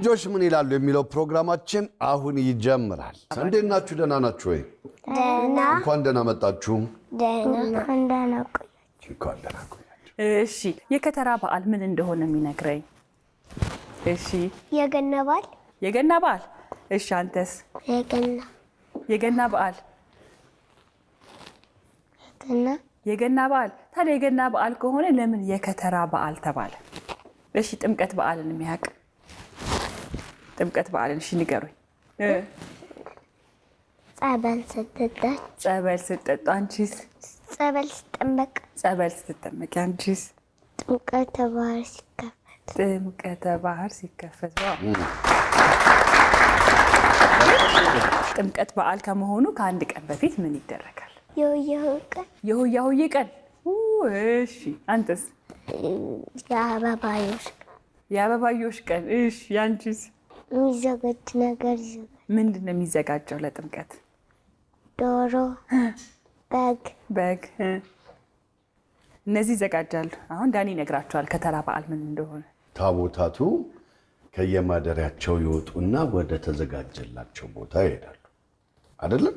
ልጆች ምን ይላሉ የሚለው ፕሮግራማችን አሁን ይጀምራል። እንዴት ናችሁ? ደህና ናችሁ ወይ? ደህና። እንኳን ደህና መጣችሁ። ደህና ቆያችሁ። እሺ፣ የከተራ በዓል ምን እንደሆነ የሚነግረኝ? እሺ፣ የገና በዓል። እሺ፣ አንተስ? የገና በዓል። የገና በዓል። ታዲያ የገና በዓል ከሆነ ለምን የከተራ በዓል ተባለ? እሺ፣ ጥምቀት በዓልን የሚያውቅ? ጥምቀት በዓልን እሺ ንገሩኝ። ጸበል ስትጠጣ። አንቺስ? ጸበል ስትጠመቅ። አንቺስ? ጥምቀተ ባህር ሲከፈት። ጥምቀት በዓል ከመሆኑ ከአንድ ቀን በፊት ምን ይደረጋል? የሆያ ሆዬ ቀን። እሺ፣ አንተስ? የአበባዮሽ ቀን። እሺ፣ ያንቺስ? የሚዘጋጅ ነገር ምንድን ነው የሚዘጋጀው ለጥምቀት? ዶሮ፣ በግ። እነዚህ ይዘጋጃሉ። አሁን ዳኒ ይነግራቸዋል ከተራ በዓል ምን እንደሆነ። ታቦታቱ ከየማደሪያቸው ይወጡና ወደ ተዘጋጀላቸው ቦታ ይሄዳሉ አይደለም?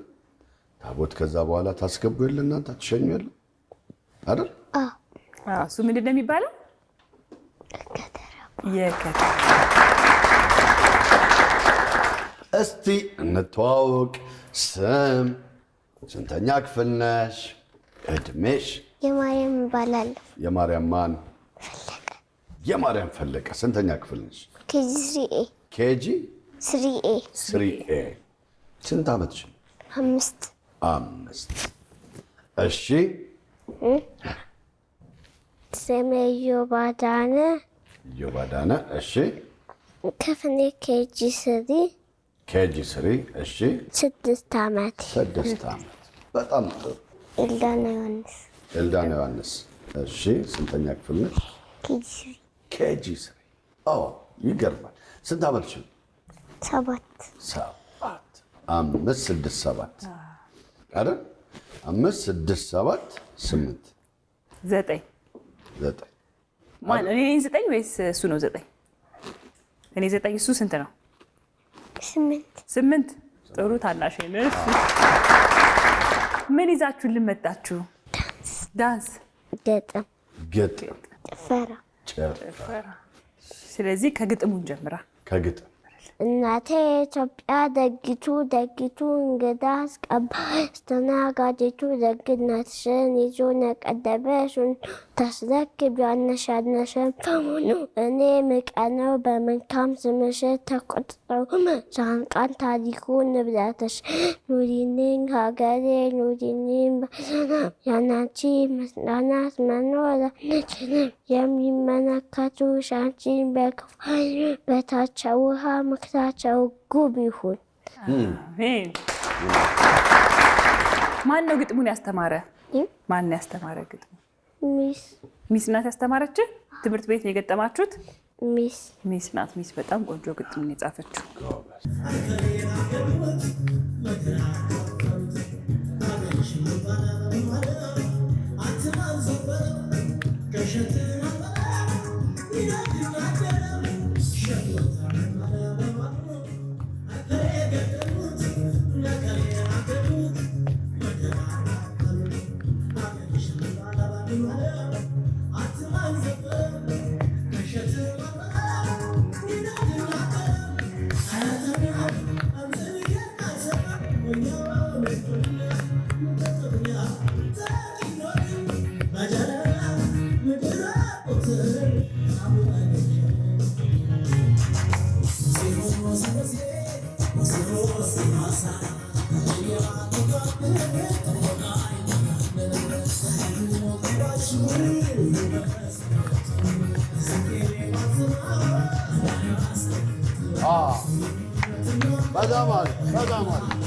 ታቦት ከዛ በኋላ ታስገቡ የለ እናንተ ትሸኙ የለ አይደል? እሱ ምንድን ነው የሚባለው? የከተራ። እስቲ እንተዋወቅ። ስም፣ ስንተኛ ክፍል ነሽ? እድሜሽ? የማርያም እባላለሁ። የማርያም ማን? የማርያም ፈለቀ። ስንተኛ ክፍል ነሽ? ኬጂ 3A። ስንት ዓመትሽ? 5። እሺ፣ ስሜ ዮባዳነ። እሺ፣ ክፍሌ ኬጂ 3። እሺ፣ 6 ዓመት። በጣም ጥሩ። ኤልዳና ዮሐንስ። እሺ፣ ስንተኛ ክፍል ነሽ? ኬጂ 3። ይገርማል። ስንት ዓመትሽ? 7። 5 6 7 አይደል? 5 6 7 8 9 ማን? እኔ 9 ወይስ እሱ ነው 9? እኔ 9 እሱ ስንት ነው? 8። ጥሩ ታናሽ ነሽ። ምን ይዛችሁ ልመጣችሁ? ዳንስ፣ ግጥም፣ ጭፈራ። ስለዚህ ከግጥሙን ጀምራ። ከግጥም እናቴ ኢትዮጵያ ደጊቱ እንግዳ አስቀባ አስተናጋጅቱ ደግነትሽን ይዞ ነቀደበሽን ታስረክብ ያነሻነሽን በሙሉ እኔ ምቀነው በመልካም ስምሽ ተቆጥረው ሻንቃን ታሪኩ ንብረትሽ ኑሪልኝ ሀገሬ ኑሪልኝ በሰላም ያናቺ መጽናናት መኖር አንችልም የሚመለከቱ ሻንቺን በክፋይ በታቸው ውሃ ምክራቸው ጉብ ይሁን። ማን ነው ግጥሙን ያስተማረ? ማን ያስተማረ ግጥሙ? ሚስ ናት ያስተማረች? ትምህርት ቤት ነው የገጠማችሁት? ሚስ ናት። ሚስ በጣም ቆንጆ ግጥሙን የጻፈችው። በጣም አሪፍ።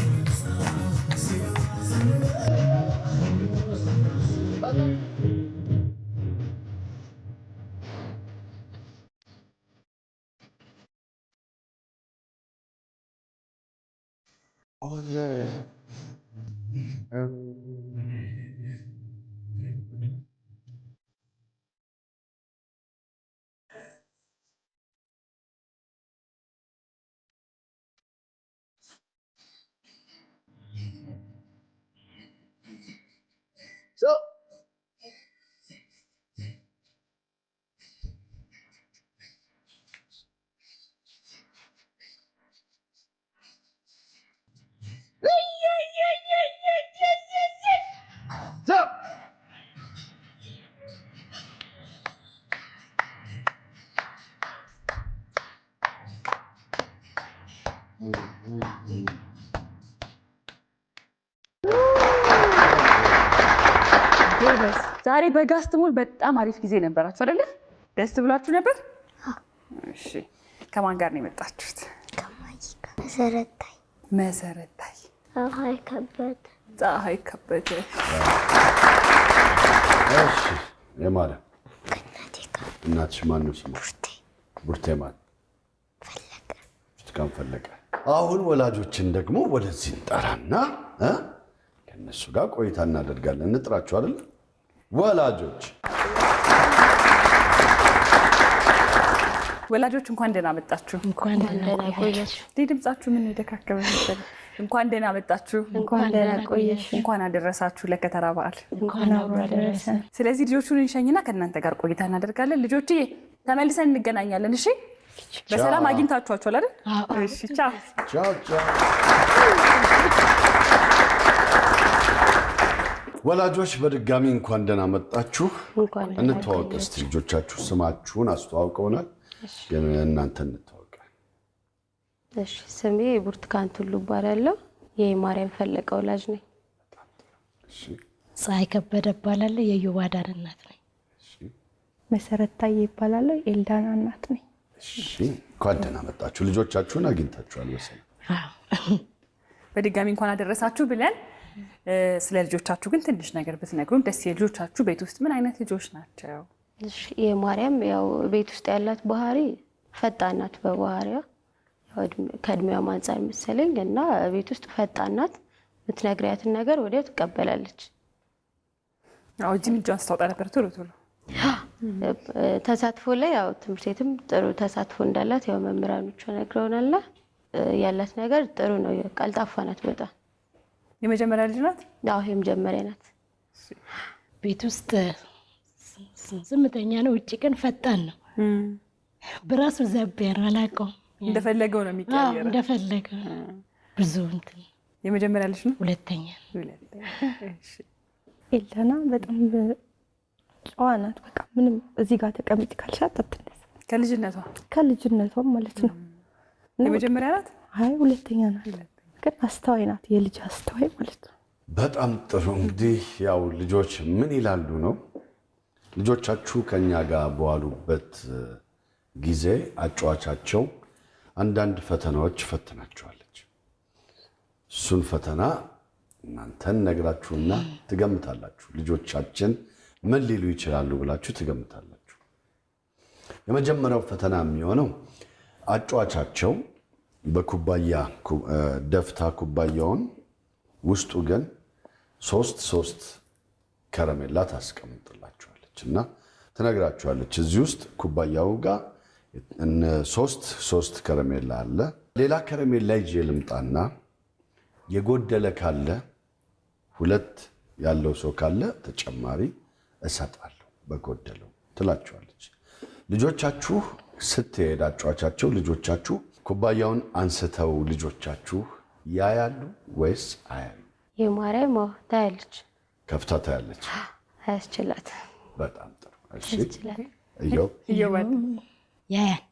ዛሬ በጋስትሞል በጣም አሪፍ ጊዜ ነበራችሁ አይደለ? ደስ ብሏችሁ ነበር? እሺ። ከማን ጋር ነው የመጣችሁት? መሰረታይ ፀሐይ ከበደ። እሺ የማርያም እናትሽ ማን ነው ስሟ? ቡርቴ ማን? ብርቱካን ፈለቀ። አሁን ወላጆችን ደግሞ ወደዚህ እንጠራና ከእነሱ ጋር ቆይታ እናደርጋለን። እንጥራችሁ አይደል? ወላጆች እንኳን ደህና መጣችሁ። እንኳን ደህና ቆያችሁ። ድምጻችሁ ምን ይደካከመ መሰለኝ። እንኳን ደህና መጣችሁ። እንኳን ደህና ቆያችሁ። እንኳን አደረሳችሁ ለከተራ በዓል። እንኳን አብሮ አደረሰን። ስለዚህ ልጆቹን እንሸኝና ከእናንተ ጋር ቆይታ እናደርጋለን። ልጆችዬ ተመልሰን እንገናኛለን። እሺ? በሰላም አግኝታችኋቸዋል አይደል? እሺ፣ ቻው ቻው። ወላጆች በድጋሚ እንኳን ደህና መጣችሁ። እንተዋወቅ እስቲ። ልጆቻችሁ ስማችሁን አስተዋውቀውናል፣ ግን እናንተ እንተዋወቅ። እሺ፣ ስሜ ብርቱካን ቱሉ እባላለሁ። የማርያም ፈለቀ ወላጅ ነኝ። እሺ። ፀሐይ ከበደ እባላለሁ። የዩባዳር እናት ነኝ። እሺ። መሰረት ታዬ እባላለሁ። ኤልዳና እናት ነኝ። እሺ፣ እንኳን ደህና መጣችሁ። ልጆቻችሁን አግኝታችኋል መሰለኝ። በድጋሚ እንኳን አደረሳችሁ ብለን ስለ ልጆቻችሁ ግን ትንሽ ነገር ብትነግሩን ደስ ይላል። ልጆቻችሁ ቤት ውስጥ ምን አይነት ልጆች ናቸው? እሺ፣ የማርያም ያው ቤት ውስጥ ያላት ባህሪ ፈጣን ናት። በባህሪዋ ከእድሜዋ አንፃር መሰለኝ እና ቤት ውስጥ ፈጣን ናት። የምትነግሪያትን ነገር ወዲያው ትቀበላለች። አዎ፣ እጅም እጇን ስታወጣ ነበር ቶሎ ቶሎ። ተሳትፎ ላይ ያው ትምህርት ቤትም ጥሩ ተሳትፎ እንዳላት ያው መምህራኖቿ ነግረውናል። ያላት ነገር ጥሩ ነው። ቀልጣፋ ናት በጣም። የመጀመሪያ ልጅ ናት? አዎ የመጀመሪያ ናት። ቤት ውስጥ ዝምተኛ ነው፣ ውጭ ግን ፈጣን ነው። በራሱ ዘቢያ ነው፣ አላውቀውም። እንደፈለገው ነው የሚቀየረው። እንደፈለገው ብዙ እንትን። የመጀመሪያ ልጅ ነው? ሁለተኛ። እሺ። ኤልዳና በጣም ጨዋ ናት። በቃ ምንም እዚህ ጋር ተቀምጭ ካልሻት አትነሳ። ከልጅነቷ ማለት ነው። የመጀመሪያ ናት? አይ ሁለተኛ ናት። ግን አስተዋይ ናት። የልጅ አስተዋይ ማለት ነው። በጣም ጥሩ። እንግዲህ ያው ልጆች ምን ይላሉ ነው? ልጆቻችሁ ከኛ ጋር በዋሉበት ጊዜ አጫዋቻቸው አንዳንድ ፈተናዎች ፈትናቸዋለች። እሱን ፈተና እናንተን ነግራችሁና ትገምታላችሁ። ልጆቻችን ምን ሊሉ ይችላሉ ብላችሁ ትገምታላችሁ። የመጀመሪያው ፈተና የሚሆነው አጫዋቻቸው በኩባያ ደፍታ ኩባያውን ውስጡ ግን ሶስት ከረሜላ ታስቀምጥላችኋለች እና ትነግራችኋለች። እዚህ ውስጥ ኩባያው ጋር ሶስት ከረሜላ አለ። ሌላ ከረሜላ ይዤ ልምጣና የጎደለ ካለ 2 ያለው ሰው ካለ ተጨማሪ እሰጣለሁ በጎደለው ትላችኋለች። ልጆቻችሁ ስትሄድ አጫዋቻቸው ልጆቻችሁ ኩባያውን አንስተው ልጆቻችሁ ያያሉ ወይስ አያዩ? የማርያም ታያለች። ከፍታ ታያለች። አያስችላት። በጣም ጥሩ። እሺ፣ ያያል።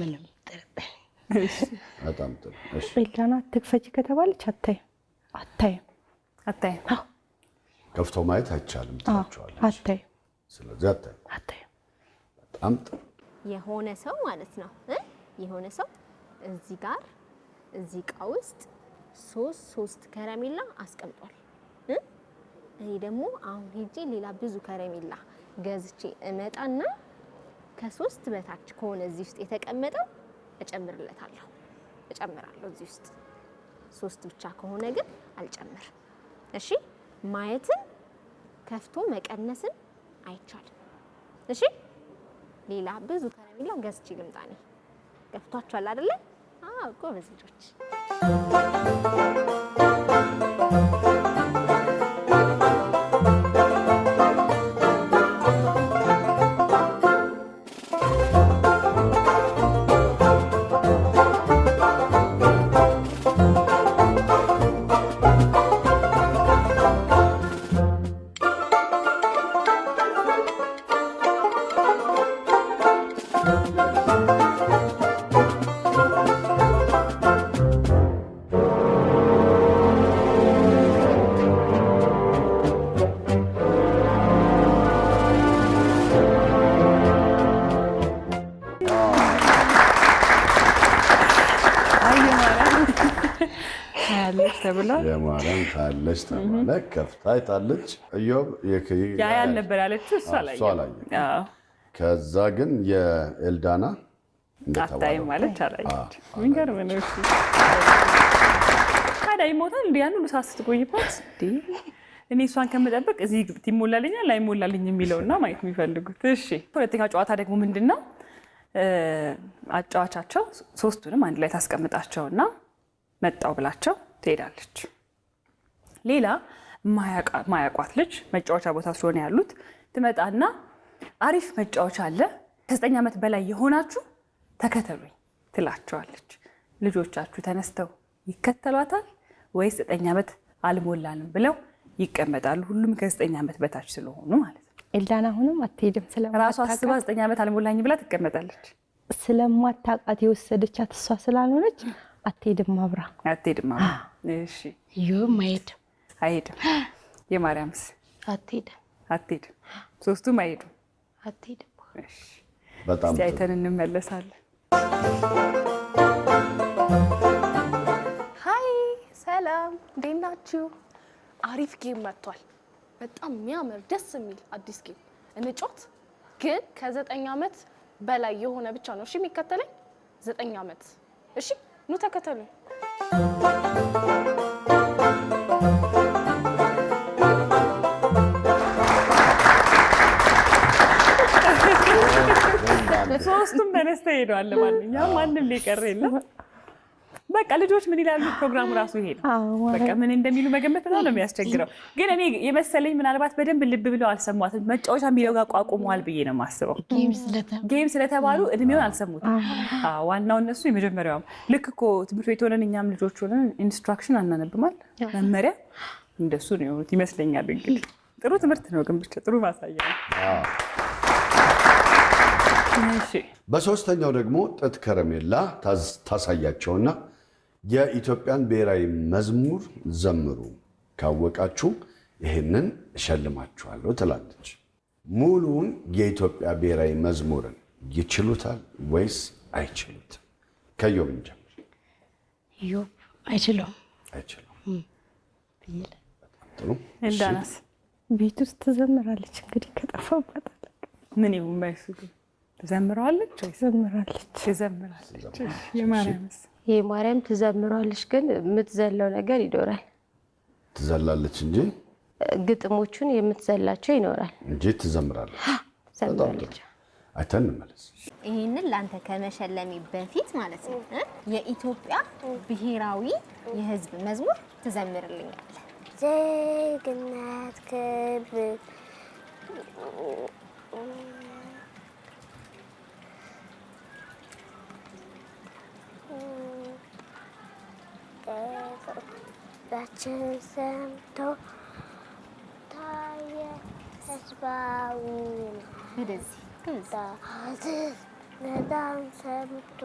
ምንም ጥርጥር። በጣም ጥሩ። እሺ፣ ኤልዳና ትክፈቺ ከተባለች አታይም። ከፍቶ ማየት አይቻልም ትላችኋለች። አታይም። ስለዚህ አታይም። በጣም ጥሩ። የሆነ ሰው ማለት ነው የሆነ ሰው እዚህ ጋር እዚህ እቃ ውስጥ ሶስት ከረሜላ አስቀምጧል። እኔ ደግሞ አሁን ሄጄ ሌላ ብዙ ከረሜላ ገዝቼ እመጣና ከ3 በታች ከሆነ እዚህ ውስጥ የተቀመጠው እጨምራለሁ። እዚህ ውስጥ 3 ብቻ ከሆነ ግን አልጨምርም። እሺ፣ ማየትን ከፍቶ መቀነስን አይቻልም። እሺ፣ ሌላ ብዙ ከረሜላ ገዝቼ ልምጣ ነኝ። ገፍቷችኋል አይደለ? አዎ፣ ጎበዝ ልጆች። ታያለች ተብሏል። የማርያም ታያለች ተባለ። ከፍታ አይታለች። ኢዮብ ያያል ነበር ያለችው፣ እሷ አላየም። ከዛ ግን የኤልዳና አታይም ማለች አላየች። የሚገርም ነው። እሺ ታዲያ ይሞታል እንዴ? ያን ሁሉ ሰዓት ስትቆይባት እኔ እሷን ከምጠብቅ እዚህ ይሞላልኛል ላይሞላልኝ የሚለውና ማየት የሚፈልጉት። እሺ ሁለተኛው ጨዋታ ደግሞ ምንድን ነው? አጫዋቻቸው ሶስቱንም አንድ ላይ ታስቀምጣቸውና መጣው ብላቸው ትሄዳለች። ሌላ ማያቋት ልጅ መጫወቻ ቦታ ስለሆነ ያሉት ትመጣና አሪፍ መጫወቻ አለ፣ ከ9 ዓመት በላይ የሆናችሁ ተከተሉኝ ትላቸዋለች። ልጆቻችሁ ተነስተው ይከተሏታል ወይስ 9 ዓመት አልሞላንም ብለው ይቀመጣሉ? ሁሉም ከ9 ዓመት በታች ስለሆኑ ማለት ነው። ኤልዳና አሁንም አትሄድም። ራሷ አስባ 9 ዓመት አልሞላኝ ብላ ትቀመጣለች። ስለማታውቃት የወሰደቻት እሷ ስላልሆነች አትሄድም አብራ። እሺ ይሁን አይሄድም። የማርያምስ አትሄድም። ሶስቱም አይሄዱም። እሺ በጣም አይተን እንመለሳለን። ሃይ ሰላም፣ እንዴት ናችሁ? አሪፍ ጌም መጥቷል። በጣም የሚያምር ደስ የሚል አዲስ ጌም እንጫወት። ግን ከ9 ዓመት በላይ የሆነ ብቻ ነው እሺ የሚከተለኝ። 9 ዓመት እሺ፣ ኑ ተከተሉኝ። ሶስቱም ተነስተው ሄደዋል። ለማንኛውም ማንም ሊቀር የለም። በቃ ልጆች ምን ይላሉ ፕሮግራሙ ራሱ ይሄ ነው። በቃ ምን እንደሚሉ መገመት በጣም ነው የሚያስቸግረው። ግን እኔ የመሰለኝ ምናልባት በደንብ ልብ ብለው አልሰሟትም። መጫወቻ የሚለው ጋር ቋቁመዋል ብዬ ነው የማስበው። ጌም ስለተባሉ እድሜውን አልሰሙትም። ዋናው እነሱ የመጀመሪያውም ልክ እኮ ትምህርት ቤት ሆነን እኛም ልጆች ሆነን ኢንስትራክሽን አናነብማል መመሪያ እንደሱ ነው የሆኑት ይመስለኛል። እንግዲህ ጥሩ ትምህርት ነው፣ ግን ብቻ ጥሩ ማሳያ ነው። በሶስተኛው ደግሞ ጥጥ ከረሜላ ታሳያቸውና የኢትዮጵያን ብሔራዊ መዝሙር ዘምሩ፣ ካወቃችሁ ይህንን እሸልማችኋለሁ ትላለች። ሙሉውን የኢትዮጵያ ብሔራዊ መዝሙርን ይችሉታል ወይስ አይችሉትም? ከዮብ እንጀምር። ዮብ አይችለውም። ጥሩ። ኤልዳናስ ቤት ውስጥ ትዘምራለች። እንግዲህ ከጠፋባት ምን ይሁን ባይሱ ትዘምራለች ወይ? ትዘምራለች። የማርያም ትዘምራለች፣ ግን የምትዘለው ነገር ይኖራል። ትዘላለች እንጂ ግጥሞቹን የምትዘላቸው ይኖራል እንጂ ትዘምራለች። አይተን እንመለስ። ይህንን ለአንተ ከመሸለሚ በፊት ማለት ነው የኢትዮጵያ ብሔራዊ የሕዝብ መዝሙር ትዘምርልኛለህ። ዜግነት ክብር ሕዝባችን ሰምቶ ታየ ሕዝባዊ በጣም ሰምቶ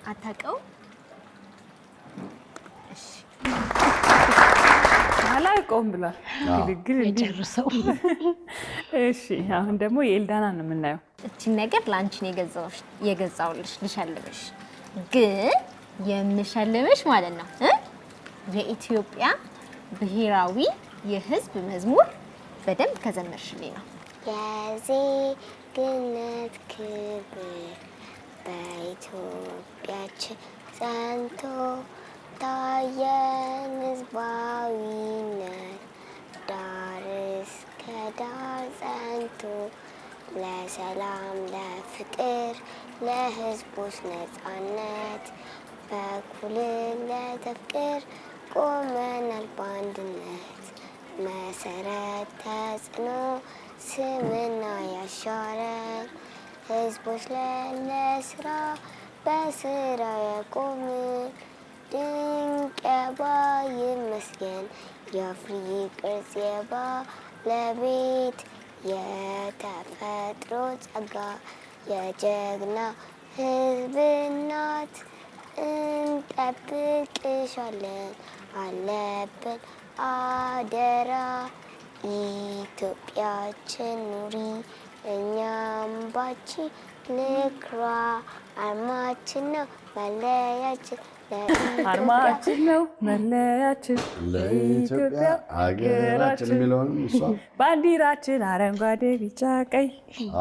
አታውቀው? እሺ አላውቀውም ብሏል። ግግል የጨርሰው። እሺ አሁን ደግሞ የኤልዳና ነው የምናየው። እቺን ነገር ላንቺ ነው የገዛውልሽ ልሸልምሽ። ግን የምሸልምሽ ማለት ነው የኢትዮጵያ ብሔራዊ የሕዝብ መዝሙር በደንብ ከዘመርሽልኝ ነው። የዜግነት ክብር በኢትዮጵያችን ጸንቶ ታየን ሕዝባዊነት ዳር እስከ ዳር ጸንቶ ለሰላም ለፍቅር ለሕዝቦች ነፃነት በእኩልነት ፍቅር ቆመናል በአንድነት መሰረት ተጽዕኖ ስምና ያሻረን ሕዝቦች ለስራ በስራ የቆምን ድንቅ ይመስገን የፍቅር ባለቤት የተፈጥሮ ጸጋ የጀግና ሕዝብ እናት እንጠብቅሻለን አለብን አደራ ኢትዮጵያችን ኑሪ እኛም ባንቺ ንኩራ። አርማችን ነው መለያችን አርማችን ነው መለያችን ለኢትዮጵያ ሀገራችን የሚለውንም እሷ ባንዲራችን አረንጓዴ ቢጫ ቀይ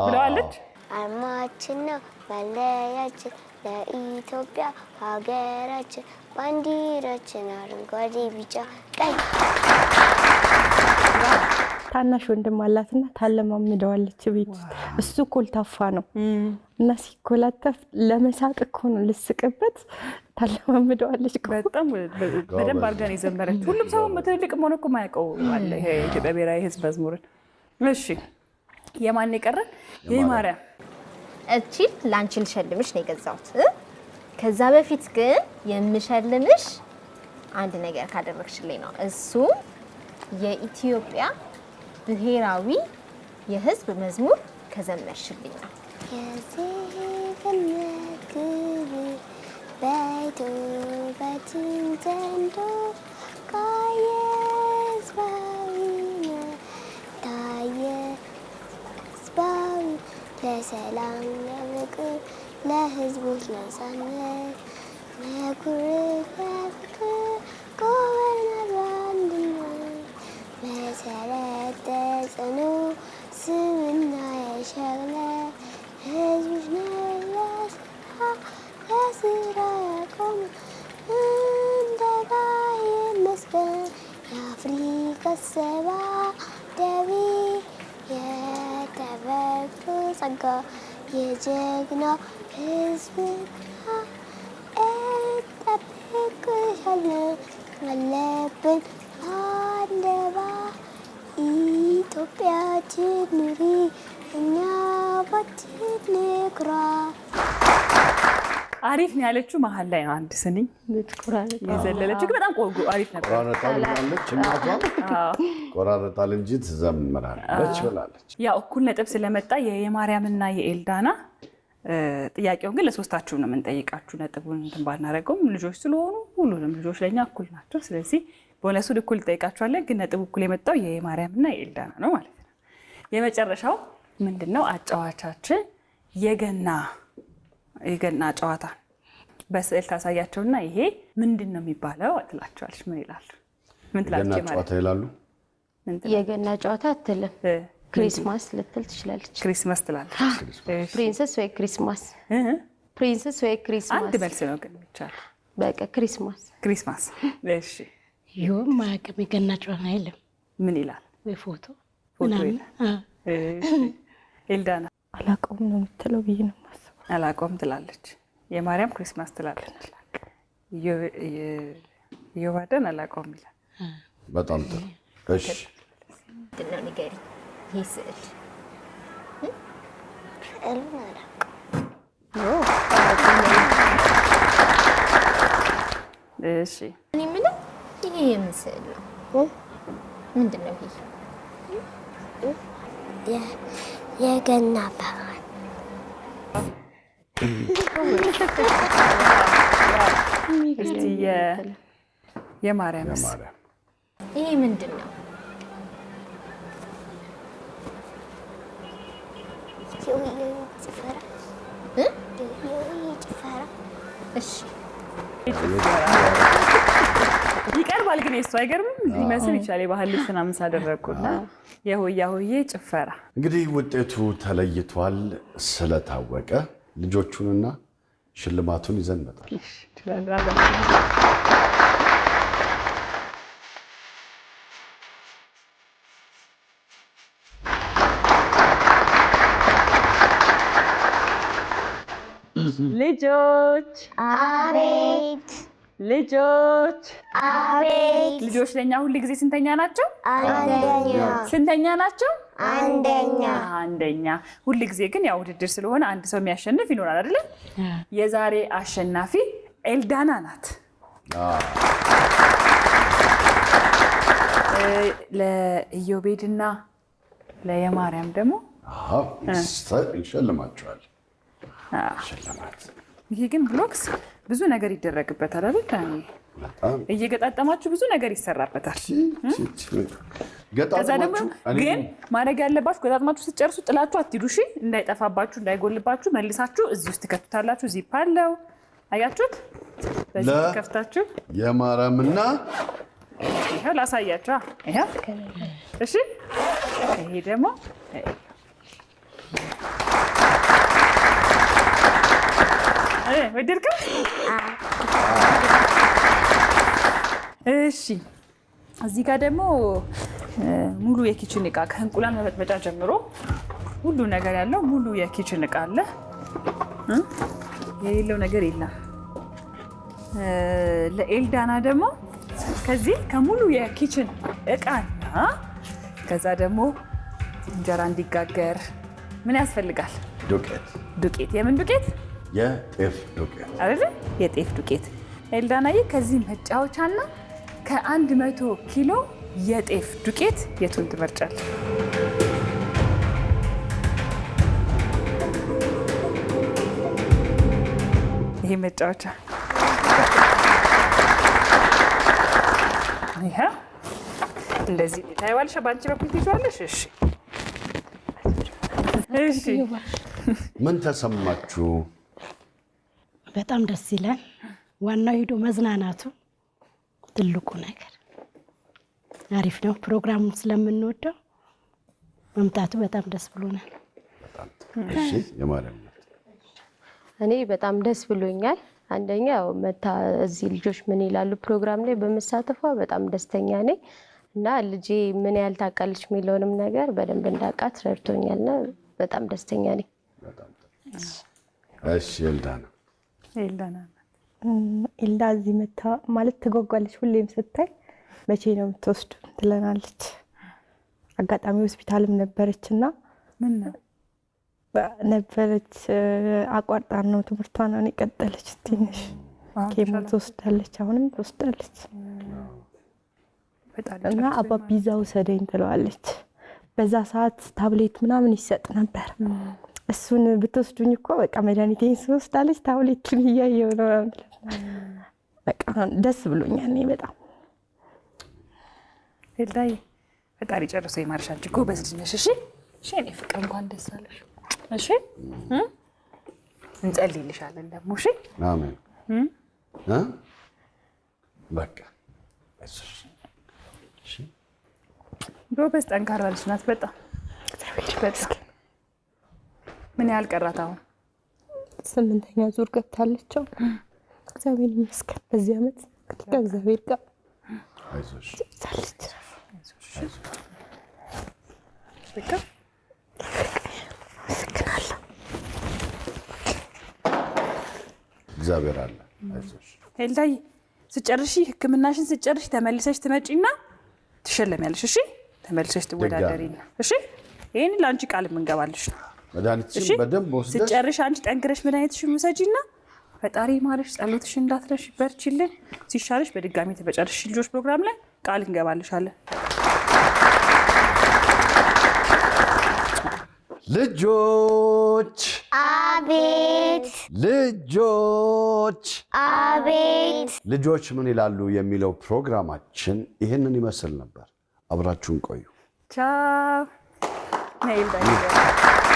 ብለዋለች። አርማችን ነው መለያችን ለኢትዮጵያ ሀገራችን ባንዲራችን አረንጓዴ ቢጫ ቀይ። ታናሽ ወንድም አላትና ታለማምደዋለች ቤት ውስጥ። እሱ ኮልታፋ ነው እና ሲኮላተፍ ለመሳቅ እኮ ነው ልስቅበት። ታለማምደዋለች። በጣም በደንብ አድርጋ ነው የዘመረች። ሁሉም ሰው ትልቅ መሆን እኮ የማያውቀው አለ ይሄ የኢትዮጵያ ብሔራዊ ሕዝብ መዝሙርን። እሺ የማን የቀረ? የማርያም። እቺ ላንቺ ልሸልምሽ ነው የገዛሁት። ከዛ በፊት ግን የምሸልምሽ አንድ ነገር ካደረግሽልኝ ነው። እሱ የኢትዮጵያ ብሔራዊ የሕዝብ መዝሙር ከዘመርሽልኝ ነው። የዜግነት ክብር በኢትዮጵያችን ዘንዶ ታየ ሕዝባዊነት ታየ ሕዝባዊ ለሰላም ለፍቅር ለሕዝቦች ነፃነት መኩሪያ ፍቅር ቆመናል በአንድነት መሰረት ተጽዕኖ ስምና የሸክለ ሕዝቦች ነው ለስራ ያቆመ እንደ ጋይን መስገን የአፍሪካ ሰባ ደቢ የተፈጥሮ ጸጋ የጀግና ሕዝብ እንጠብቅሻለን አለብን አለባ ኢትዮጵያችን ኑሪ እኛ ባንቺ ንኩራ። አሪፍ ነው ያለችው። መሀል ላይ ነው አንድ ስንኝ የዘለለችው፣ ግን በጣም ቆንጆ አሪፍ ነበር። ቆራረጣለች እናቷ ቆራረጣል እንጂ ትዘምራለች ብላለች። ያው እኩል ነጥብ ስለመጣ የማርያምና የኤልዳና ጥያቄውን ግን ለሶስታችሁ ነው የምንጠይቃችሁ። ነጥቡን እንትን ባናደርገውም ልጆች ስለሆኑ ሁሉንም ልጆች ለኛ እኩል ናቸው። ስለዚህ ቦነሱን እኩል እንጠይቃችኋለን። ግን ነጥቡ እኩል የመጣው የማርያምና የኤልዳና ነው ማለት ነው። የመጨረሻው ምንድነው? አጫዋቻችን የገና ጨዋታ በስዕል ታሳያቸውና ይሄ ምንድን ነው የሚባለው ትላቸዋለች። ምን ይላሉ? ምን ትላለች? ጨዋታ ይላሉ። የገና ጨዋታ አትልም። ክሪስማስ ልትል ትችላለች። ክሪስማስ ትላለች። ፕሪንሰስ ወይ ክሪስማስ፣ ፕሪንሰስ ወይ ክሪስማስ። አንድ መልስ ነው ግን ይቻላል። በቃ ክሪስማስ። እሺ ይሁን ማያውቅም የገና ጨዋታ የለም። ምን ይላል? ወይ ፎቶ ይላል። ኤልዳና አላውቀውም ነው የምትለው ብዬ ነው የማስበው። አላውቀውም ትላለች። የማርያም ክሪስማስ ትላለች። የዋደን አላውቀውም ይላል። በጣም ጥሩ። እሺ ምንድን ነው ንገሪኝ። ይህ ስዕል ስዕሉን አላውቅም። እሺ እኔ የምለው ይሄ የምን ስዕል ነው? ምንድን ነው ይሄ? የገና በዓል እስቲ የማርያምስ ይሄ ምንድን ነው? ጭፈራ። እሺ ይቀርባል ግን የሱ አይገርምም? ሊመስል ይችላል። የባህል ልብስ ምናምን ሳደረግኩና የሆያ ሆዬ ጭፈራ። እንግዲህ ውጤቱ ተለይቷል ስለታወቀ ልጆቹንና ሽልማቱን ይዘን መጣል። ልጆች አቤት፣ ልጆች አቤት። ልጆች ለእኛ ሁል ጊዜ ስንተኛ ናቸው? አንደኛ። ስንተኛ ናቸው? አንደኛ። ሁል ጊዜ ግን ያው ውድድር ስለሆነ አንድ ሰው የሚያሸንፍ ይኖራል አይደለ? የዛሬ አሸናፊ ኤልዳና ናት። ለኢዮቤድና ለየማርያም ደግሞ ይሸልማቸዋል። ሽልማት። ይሄ ግን ብሎክስ ብዙ ነገር ይደረግበታል አይደል? እየገጣጠማችሁ ብዙ ነገር ይሰራበታል። ከዛ ደግሞ ግን ማድረግ ያለባችሁ ገጣጥማችሁ ስትጨርሱ ጥላችሁ አትሂዱ። እሺ እንዳይጠፋባችሁ እንዳይጎልባችሁ መልሳችሁ እዚህ ውስጥ ትከቱታላችሁ። ዚፕ አለው አያችሁት? በዚህ ከፍታችሁ የማርያምና ይሄው ላሳያችሁ። ይሄው እሺ ይሄ ደግሞ ወደድከው? እሺ እዚህ ጋር ደግሞ ሙሉ የኪችን እቃ ከእንቁላል መበጥበጫ ጀምሮ ሁሉ ነገር ያለው ሙሉ የኪችን እቃ አለ። የሌለው ነገር የለም። ለኤልዳና ደግሞ ከዚህ ከሙሉ የኪችን እቃና ከዛ ደግሞ እንጀራ እንዲጋገር ምን ያስፈልጋል? ዱቄት። የምን ዱቄት? የጤፍ ዱቄት አይደል? የጤፍ ዱቄት። ኤልዳናዬ ከዚህ መጫወቻና ከ100 ኪሎ የጤፍ ዱቄት የቱን ትመርጫለሽ? ይሄ መጫወቻ ይሄ እንደዚህ ታይዋለሽ። በአንቺ በኩል ትይዟለሽ። እሺ ምን ተሰማችሁ? በጣም ደስ ይላል። ዋናው ሄዶ መዝናናቱ ትልቁ ነገር አሪፍ ነው። ፕሮግራሙን ስለምንወደው መምጣቱ በጣም ደስ ብሎናል። እሺ የማርያም እኔ በጣም ደስ ብሎኛል። አንደኛ መታ እዚህ ልጆች ምን ይላሉ ፕሮግራም ላይ በመሳተፏ በጣም ደስተኛ ነኝ እና ልጄ ምን ያህል ታውቃለች የሚለውንም ነገር በደንብ እንዳውቃት ረድቶኛልና በጣም ደስተኛ ነኝ። እሺ ኤልዳና ኤልዳ እዚህ መታ ማለት ትጓጓለች። ሁሌም ስታይ መቼ ነው የምትወስዱ ትለናለች። አጋጣሚ ሆስፒታልም ነበረችና ምን ነው ነበረች አቋርጣን ነው ትምህርቷን አሁን የቀጠለች። ትንሽ ኬሞ ትወስዳለች፣ አሁንም ትወስዳለች እና አባቢ ይዛ ውሰደኝ ትለዋለች። በዛ ሰዓት ታብሌት ምናምን ይሰጥ ነበር። እሱን ብትወስዱኝ እኮ በቃ መድኃኒቴን ስወስዳለች ታብሌቱን እያየሁ ነው። በቃ ደስ ብሎኛል እኔ በጣም። ኤልዳዬ ፈጣሪ ጨርሶ ይማርሽ። አንቺ ጎበዝ ልጅ ነሽ። እሺ እሺ እኔ ፍቅር እንኳን ደስ አለሽ። እሺ እንጸልይልሻለን ደግሞ። እሺ አሜን። በቃ እሺ ጎበዝ ጠንካራ ልጅ ናት በጣም። ምን ያህል ቀራት አሁን? 8ኛ ዙር ገብታለች። እግዚአብሔር ይመስገን በዚህ ዓመት ከእግዚአብሔር ጋር አይዞሽ በቃ እግዚአብሔር አለ። አይዞሽ ኤልዳዬ ስጨርሺ ሕክምናሽን ስጨርሺ ተመልሰሽ ትመጪና ትሸለሚያለሽ። እሺ ተመልሰሽ ትወዳደሪና እሺ ይሄን ለአንቺ ቃል የምንገባልሽ ነው። መድኃኒትሽን በደንብ ወስደሽ ስጨርሽ አንቺ ጠንክረሽ መድኃኒትሽን ውሰጂና ፈጣሪ ማርሽ፣ ጸሎትሽ እንዳትረሽ፣ በርቺልን። ሲሻልሽ በድጋሚ ተበጨርሽ ልጆች ፕሮግራም ላይ ቃል እንገባልሻለን። ልጆች አቤት፣ ልጆች አቤት። ልጆች ምን ይላሉ የሚለው ፕሮግራማችን ይህንን ይመስል ነበር። አብራችሁን ቆዩ። ቻው። ነይ ኤልዳዬ።